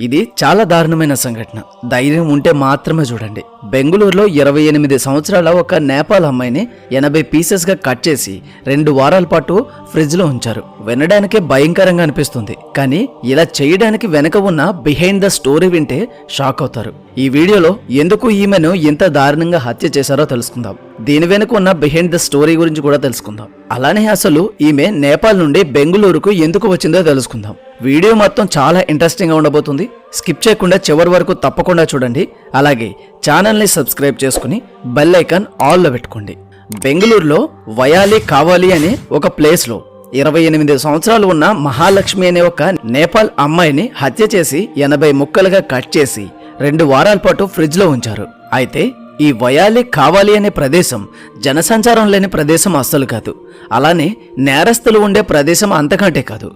ఇది చాలా దారుణమైన సంఘటన. ధైర్యం ఉంటే మాత్రమే చూడండి. బెంగళూరులో 28 సంవత్సరాల ఒక నేపాల్ అమ్మాయిని 80 పీసెస్ గా కట్ చేసి 2 వారాల పాటు ఫ్రిడ్జ్ లో ఉంచారు. వినడానికే భయంకరంగా అనిపిస్తుంది, కానీ ఇలా చేయడానికి వెనక ఉన్న బిహైండ్ ద స్టోరీ వింటే షాక్ అవుతారు. ఈ వీడియోలో ఎందుకు ఈమెను ఇంత దారుణంగా హత్య చేశారో తెలుసుకుందాం. దీని వెనుక ఉన్న బిహైండ్ ద స్టోరీ గురించి కూడా తెలుసుకుందాం. అలానే అసలు ఈమె నేపాల్ నుండి బెంగళూరుకు ఎందుకు వచ్చిందో తెలుసుకుందాం. వీడియో మొత్తం చాలా ఇంట్రెస్టింగ్ గా ఉండబోతుంది. స్కిప్ చేయకుండా చివరి వరకు తప్పకుండా చూడండి. అలాగే ఛానల్ని సబ్స్క్రైబ్ చేసుకుని బెల్ ఐకాన్ ఆల్లో పెట్టుకోండి. బెంగళూరులో వయాలి కావాలి అనే ఒక ప్లేస్లో 28 సంవత్సరాలు ఉన్న మహాలక్ష్మి అనే ఒక నేపాల్ అమ్మాయిని హత్య చేసి 80 ముక్కలుగా కట్ చేసి 2 వారాల పాటు ఫ్రిడ్జ్ లో ఉంచారు. అయితే ఈ వయాలి కావాలి అనే ప్రదేశం జనసంచారం లేని ప్రదేశం అస్సలు కాదు. అలానే నేరస్తులు ఉండే ప్రదేశం అంతకంటే కాదు.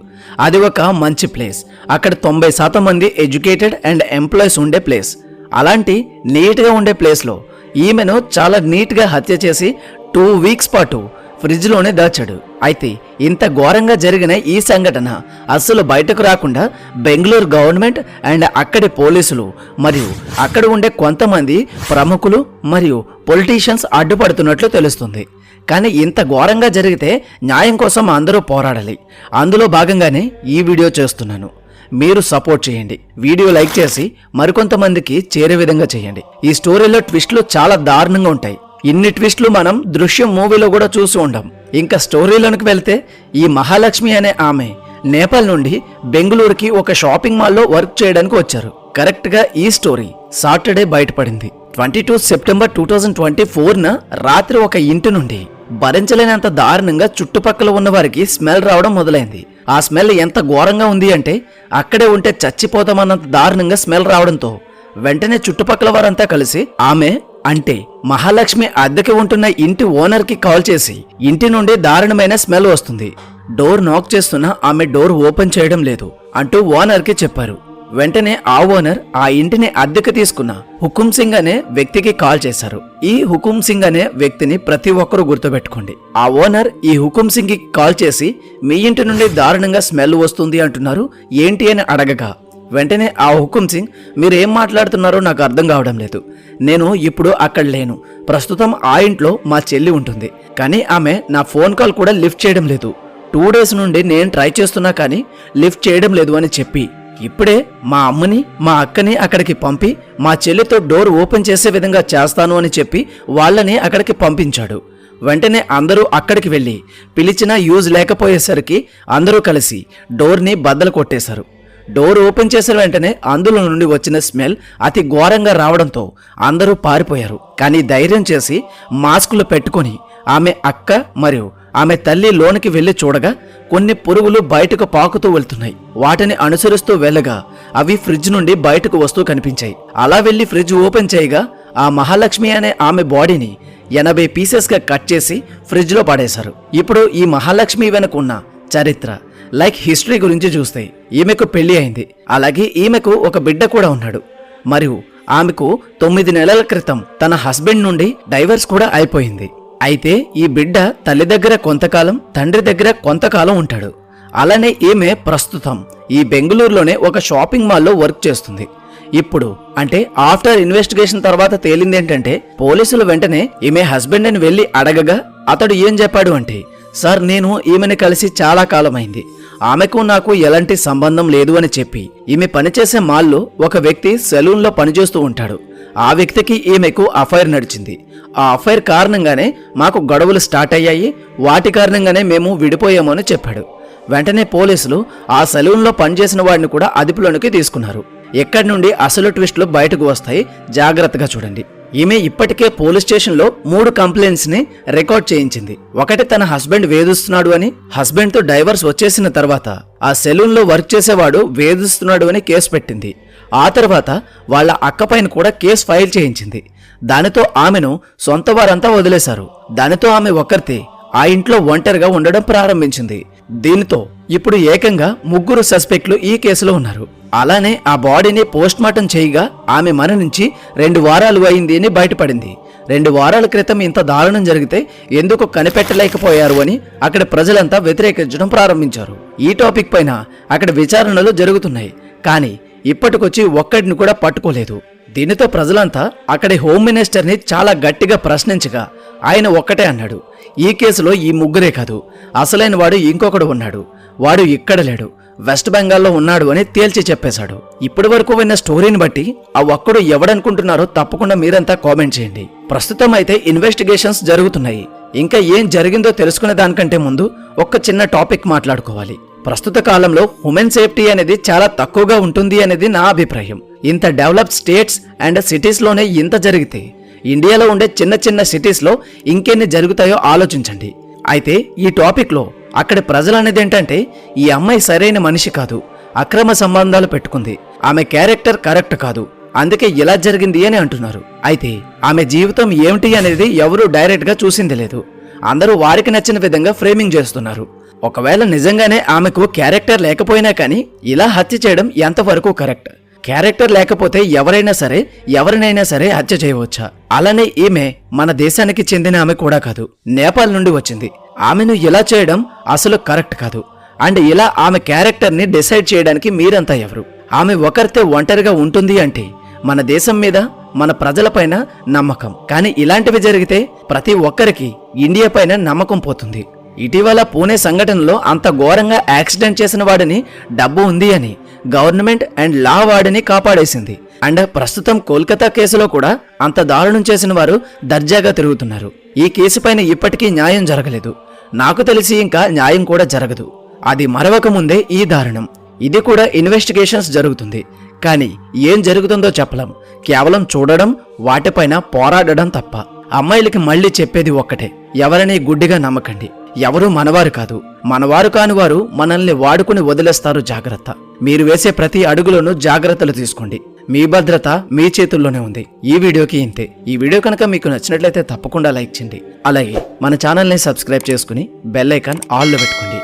అది ఒక మంచి ప్లేస్. అక్కడ 90% మంది ఎడ్యుకేటెడ్ అండ్ ఎంప్లాయీస్ ఉండే ప్లేస్. అలాంటి నీట్గా ఉండే ప్లేస్లో ఈమెను చాలా నీట్గా హత్య చేసి 2 వీక్స్ పాటు ఫ్రిడ్జ్లోనే దాచాడు. అయితే ఇంత ఘోరంగా జరిగిన ఈ సంఘటన అస్సలు బయటకు రాకుండా బెంగళూరు గవర్నమెంట్ అండ్ అక్కడి పోలీసులు మరియు అక్కడ ఉండే కొంతమంది ప్రముఖులు మరియు పొలిటీషియన్స్ అడ్డుపడుతున్నట్లు తెలుస్తుంది. కానీ ఇంత ఘోరంగా జరిగితే న్యాయం కోసం అందరూ పోరాడాలి. అందులో భాగంగానే ఈ వీడియో చేస్తున్నాను. మీరు సపోర్ట్ చేయండి. వీడియో లైక్ చేసి మరికొంతమందికి చేరే విధంగా చేయండి. ఈ స్టోరీలో ట్విస్టులు చాలా దారుణంగా ఉంటాయి. ఇన్ని ట్విస్టులు మనం దృశ్యం మూవీలో కూడా చూసి ఉండం. ఇంకా స్టోరీలోనికి వెళ్తే ఈ మహాలక్ష్మి అనే ఆమె నేపాల్ నుండి బెంగళూరుకి ఒక షాపింగ్ మాల్లో వర్క్ చేయడానికి వచ్చారు. కరెక్ట్ గా ఈ స్టోరీ సాటర్డే బయటపడింది. 22 సెప్టెంబర్ 2024న రాత్రి ఒక ఇంటి నుండి భరించలేనంత దారుణంగా చుట్టుపక్కల ఉన్న వారికి స్మెల్ రావడం మొదలైంది. ఆ స్మెల్ ఎంత ఘోరంగా ఉంది అంటే అక్కడే ఉంటే చచ్చిపోతామన్నంత దారుణంగా స్మెల్ రావడంతో వెంటనే చుట్టుపక్కల వారంతా కలిసి ఆమె అంటే మహాలక్ష్మి అద్దెకి ఉంటున్న ఇంటి ఓనర్ కి కాల్ చేసి ఇంటి నుండి దారుణమైన స్మెల్ వస్తుంది, డోర్ నాక్ చేస్తున్నా ఆమె డోర్ ఓపెన్ చేయడం లేదు అంటూ ఓనర్ కి చెప్పారు. వెంటనే ఆ ఓనర్ ఆ ఇంటిని అద్దెకి తీసుకున్న హుకుం సింగ్ అనే వ్యక్తికి కాల్ చేశారు. ఈ హుకుం సింగ్ అనే వ్యక్తిని ప్రతి ఒక్కరూ గుర్తుపెట్టుకోండి. ఆ ఓనర్ ఈ హుకుం సింగ్ కి కాల్ చేసి మీ ఇంటి నుండి దారుణంగా స్మెల్ వస్తుంది అంటున్నారు, ఏంటి అని అడగగా వెంటనే ఆ హుకుం సింగ్, మీరు ఏం మాట్లాడుతున్నారో నాకు అర్థం కావడం లేదు. నేను ఇప్పుడు అక్కడ లేను. ప్రస్తుతం ఆ ఇంట్లో మా చెల్లి ఉంటుంది, కానీ ఆమె నా ఫోన్ కాల్ కూడా లిఫ్ట్ చేయడం లేదు. 2 డేస్ నుండి నేను ట్రై చేస్తున్నా కానీ లిఫ్ట్ చేయడం లేదు అని చెప్పి ఇప్పుడే మా అమ్మని మా అక్కని అక్కడికి పంపి మా చెల్లితో డోర్ ఓపెన్ చేసే విధంగా చేస్తాను అని చెప్పి వాళ్ళని అక్కడికి పంపించాడు. వెంటనే అందరూ అక్కడికి వెళ్ళి పిలిచినా యూజ్ లేకపోయేసరికి అందరూ కలిసి డోర్ని బద్దలు కొట్టేశారు. డోర్ ఓపెన్ చేసిన వెంటనే అందులో నుండి వచ్చిన స్మెల్ అతి ఘోరంగా రావడంతో అందరూ పారిపోయారు. కానీ ధైర్యం చేసి మాస్కులు పెట్టుకొని ఆమె అక్క మరియు ఆమె తల్లి లోనికి వెళ్లి చూడగా కొన్ని పురుగులు బయటకు పాకుతూ వెళ్తున్నాయి. వాటిని అనుసరిస్తూ వెళ్ళగా అవి ఫ్రిడ్జ్ నుండి బయటకు వస్తూ కనిపించాయి. అలా వెళ్లి ఫ్రిడ్జ్ ఓపెన్ చేయగా ఆ మహాలక్ష్మి అనే ఆమె బాడీని 80 పీసెస్ గా కట్ చేసి ఫ్రిడ్జ్ లో పడేశారు. ఇప్పుడు ఈ మహాలక్ష్మి వెనుకున్న చరిత్ర లైక్ హిస్టరీ గురించి చూస్తే ఈమెకు పెళ్లి అయింది. అలాగే ఈమెకు ఒక బిడ్డ కూడా ఉన్నాడు. మరియు ఆమెకు 9 నెలల క్రితం తన హస్బెండ్ నుండి డైవర్స్ కూడా అయిపోయింది. అయితే ఈ బిడ్డ తల్లి దగ్గర కొంతకాలం, తండ్రి దగ్గర కొంతకాలం ఉంటాడు. అలానే ఈమె ప్రస్తుతం ఈ బెంగళూరులోనే ఒక షాపింగ్ మాల్లో వర్క్ చేస్తుంది. ఇప్పుడు అంటే ఆఫ్టర్ ఇన్వెస్టిగేషన్ తర్వాత తేలింది ఏంటంటే పోలీసులు వెంటనే ఈమె హస్బెండ్ అని వెళ్లి అడగగా అతడు ఏం చెప్పాడు అంటే, సార్ నేను ఈమెను కలిసి చాలా కాలమైంది, ఆమెకు నాకు ఎలాంటి సంబంధం లేదు అని చెప్పి ఈమె పనిచేసే మాల్లో ఒక వ్యక్తి సెలూన్లో పనిచేస్తూ ఉంటాడు. ఆ వ్యక్తికి ఈమెకు అఫైర్ నడిచింది. ఆ అఫైర్ కారణంగానే మాకు గొడవలు స్టార్ట్ అయ్యాయి, వాటి కారణంగానే మేము విడిపోయాము అని చెప్పాడు. వెంటనే పోలీసులు ఆ సెలూన్లో పనిచేసిన వాడిని కూడా అదుపులోనికి తీసుకున్నారు. ఎక్కడి నుండి అసలు ట్విస్టులు బయటకు వస్తాయి, జాగ్రత్తగా చూడండి. ఈమె ఇప్పటికే పోలీస్ స్టేషన్ లో 3 కంప్లైంట్స్ ని రికార్డ్ చేయించింది. ఒకటి తన హస్బెండ్ వేధిస్తున్నాడు అని, హస్బెండ్ తో డైవర్స్ వచ్చేసిన తర్వాత ఆ సెలూన్ లో వర్క్ చేసేవాడు వేధిస్తున్నాడు అని కేసు పెట్టింది. ఆ తర్వాత వాళ్ళ అక్క పైన కూడా కేసు ఫైల్ చేయించింది. దానితో ఆమెను సొంత వారంతా వదిలేశారు. దానితో ఆమె ఒక్కరితే ఆ ఇంట్లో ఒంటరిగా ఉండడం ప్రారంభించింది. దీనితో ఇప్పుడు ఏకంగా 3 సస్పెక్ట్లు ఈ కేసులో ఉన్నారు. అలానే ఆ బాడీని పోస్ట్ మార్టం చేయగా ఆమె మరణించి 2 వారాలు అయింది అని బయటపడింది. 2 వారాల క్రితం ఇంత దారుణం జరిగితే ఎందుకు కనిపెట్టలేకపోయారు అని అక్కడ ప్రజలంతా వ్యతిరేకించడం ప్రారంభించారు. ఈ టాపిక్ పైన అక్కడ విచారణలు జరుగుతున్నాయి. కానీ ఇప్పటికొచ్చి ఒక్కడిని కూడా పట్టుకోలేదు. దీనితో ప్రజలంతా అక్కడి హోమ్ మినిస్టర్ని చాలా గట్టిగా ప్రశ్నించగా ఆయన ఒక్కటే అన్నాడు, ఈ కేసులో ఈ ముగ్గురే కాదు, అసలైన వాడు ఇంకొకడు ఉన్నాడు, వాడు ఇక్కడ లేడు, వెస్ట్ బెంగాల్లో ఉన్నాడు అని తేల్చి చెప్పేశాడు. ఇప్పటి వరకు విన్న స్టోరీని బట్టి ఆ ఒక్కడు ఎవడనుకుంటున్నారో తప్పకుండా మీరంతా కామెంట్ చేయండి. ప్రస్తుతం అయితే ఇన్వెస్టిగేషన్స్ జరుగుతున్నాయి. ఇంకా ఏం జరిగిందో తెలుసుకునే దానికంటే ముందు ఒక చిన్న టాపిక్ మాట్లాడుకోవాలి. ప్రస్తుత కాలంలో ఉమెన్ సేఫ్టీ అనేది చాలా తక్కువగా ఉంటుంది అనేది నా అభిప్రాయం. ఇంత డెవలప్డ్ స్టేట్స్ అండ్ సిటీస్లోనే ఇంత జరిగితే ఇండియాలో ఉండే చిన్న చిన్న సిటీస్లో ఇంకెన్ని జరుగుతాయో ఆలోచించండి. అయితే ఈ టాపిక్లో అక్కడి ప్రజలు అనేది ఏంటంటే, ఈ అమ్మాయి సరైన మనిషి కాదు, అక్రమ సంబంధాలు పెట్టుకుంది, ఆమె క్యారెక్టర్ కరెక్ట్ కాదు, అందుకే ఇలా జరిగింది అని అంటున్నారు. అయితే ఆమె జీవితం ఏమిటి అనేది ఎవరూ డైరెక్ట్గా చూసింది లేదు. అందరూ వారికి నచ్చిన విధంగా ఫ్రేమింగ్ చేస్తున్నారు. ఒకవేళ నిజంగానే ఆమెకు క్యారెక్టర్ లేకపోయినా కానీ ఇలా హత్య చేయడం ఎంతవరకు కరెక్ట్? క్యారెక్టర్ లేకపోతే ఎవరినైనా సరే హత్య చేయవచ్చా? అలానే ఈమె మన దేశానికి చెందిన ఆమె కూడా కాదు, నేపాల్ నుండి వచ్చింది. ఆమెను ఇలా చేయడం అసలు కరెక్ట్ కాదు. అండ్ ఇలా ఆమె క్యారెక్టర్ని డిసైడ్ చేయడానికి మీరంతా ఎవరు? ఆమె ఒకరితే ఒంటరిగా ఉంటుంది అంటే మన దేశం మీద, మన ప్రజలపైన నమ్మకం. కానీ ఇలాంటివి జరిగితే ప్రతి ఒక్కరికి ఇండియా పైన నమ్మకం పోతుంది. ఇటీవల పూణే సంఘటనలో అంత ఘోరంగా యాక్సిడెంట్ చేసిన వాడిని డబ్బు ఉంది అని గవర్నమెంట్ అండ్ లా వాడిని కాపాడేసింది. అండ్ ప్రస్తుతం కోల్కతా కేసులో కూడా అంత దారుణం చేసిన వారు దర్జాగా తిరుగుతున్నారు. ఈ కేసు పైన ఇప్పటికీ న్యాయం జరగలేదు. నాకు తెలిసి ఇంకా న్యాయం కూడా జరగదు. అది మరవక ముందే ఈ దారుణం. ఇది కూడా ఇన్వెస్టిగేషన్స్ జరుగుతుంది. కానీ ఏం జరుగుతుందో చెప్పలేం. కేవలం చూడడం, వాటిపైన పోరాడడం తప్ప. అమ్మాయిలకి మళ్ళీ చెప్పేది ఒక్కటే, ఎవరిని గుడ్డిగా నమ్మకండి. ఎవరూ మనవారు కాదు. మనవారు కాని వారు మనల్ని వాడుకుని వదిలేస్తారు. జాగ్రత్త. మీరు వేసే ప్రతి అడుగులోనూ జాగ్రత్తలు తీసుకోండి. మీ భద్రత మీ చేతుల్లోనే ఉంది. ఈ వీడియోకి ఇంతే. ఈ వీడియో కనుక మీకు నచ్చినట్లయితే తప్పకుండా లైక్ చేయండి. అలాగే మన ఛానల్ని సబ్స్క్రైబ్ చేసుకుని బెల్ ఐకాన్ ఆల్లో పెట్టుకోండి.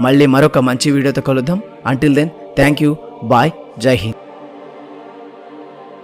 మళ్ళీ మరొక మంచి వీడియోతో కలుద్దాం. Until then, thank you, bye, జై హింద్.